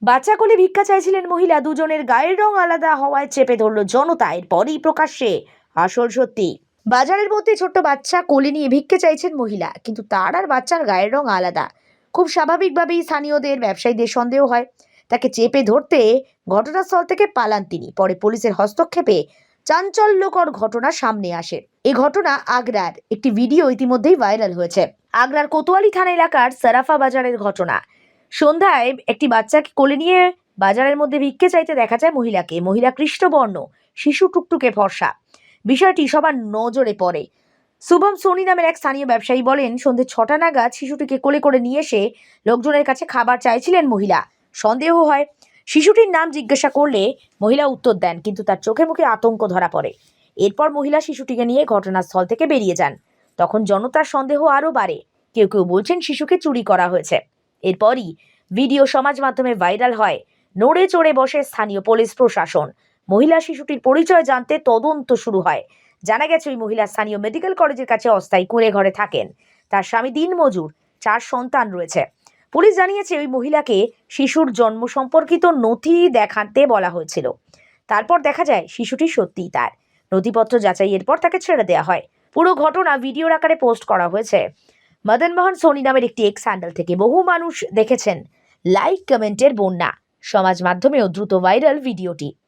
বাচ্চা কোলে ভিক্ষা চাইছিলেন মহিলা, দুজনের গায়ের রং আলাদা হওয়ায় চেপে ধরল জনতা। এরপরই প্রকাশ্যে আসল সত্যি। বাজারের মধ্যে ছোট্ট বাচ্চা কোলে নিয়ে ভিক্ষে চাইছেন মহিলা, কিন্তু তার আর বাচ্চার গায়ের রং আলাদা। খুব স্বাভাবিকভাবেই স্থানীয়দের ব্যবসায়ীদের সন্দেহ হয়। তাকে চেপে ধরতে ঘটনাস্থল থেকে পালান তিনি। পরে পুলিশের হস্তক্ষেপে চাঞ্চল্যকর ঘটনা সামনে আসে। এই ঘটনা আগ্রার। একটি ভিডিও ইতিমধ্যেই ভাইরাল হয়েছে। আগ্রার কোতোয়ালি থানা এলাকার সারাফা বাজারের ঘটনা। সন্ধ্যায় একটি বাচ্চাকে কোলে নিয়ে বাজারের মধ্যে ভিক্ষে চাইতে দেখা যায় মহিলাকে। মহিলা কৃষ্ণবর্ণ, শিশু টুকটুকে ফর্সা। বিষয়টি সবার নজরে পড়ে। শুভম সোনি নামের এক স্থানীয় ব্যবসায়ী বলেন, সন্ধ্যে 6টা নাগাদ শিশুটিকে কোলে করে নিয়ে এসে লোকজনের কাছে খাবার চাইছিলেন মহিলা। সন্দেহ হয়। শিশুটির নাম জিজ্ঞাসা করলে মহিলা উত্তর দেন, কিন্তু তার চোখে মুখে আতঙ্ক ধরা পড়ে। এরপর মহিলা শিশুটিকে নিয়ে ঘটনাস্থল থেকে বেরিয়ে যান। তখন জনতার সন্দেহ আরও বাড়ে। কেউ কেউ বলছেন শিশুকে চুরি করা হয়েছে। এরপরই ভিডিও সমাজ মাধ্যমে ভাইরাল হয়। নড়ে চড়ে বসে স্থানীয় পুলিশ প্রশাসন। মহিলা শিশুটির পরিচয় জানতে তদন্ত শুরু হয়। জানা গেছে ওই মহিলা স্থানীয় মেডিকেল কলেজের কাছে অস্থায়ী কুঁড়ে ঘরে থাকেন। তার স্বামী দিনমজুর, 4 সন্তান রয়েছে। পুলিশ জানিয়েছে ওই মহিলাকে শিশুর জন্ম সম্পর্কিত নথি দেখাতে বলা হয়েছিল। তারপর দেখা যায় শিশুটি সত্যিই তার। নথিপত্র যাচাইয়ের পর তাকে ছেড়ে দেওয়া হয়। পুরো ঘটনা ভিডিওর আকারে পোস্ট করা হয়েছে মদন মোহন সোনি নামের একটি এক্স হ্যান্ডেল থেকে। বহু মানুষ দেখেছেন। লাইক কমেন্টের বন্যা। সমাজ মাধ্যমেও দ্রুত ভাইরাল ভিডিওটি।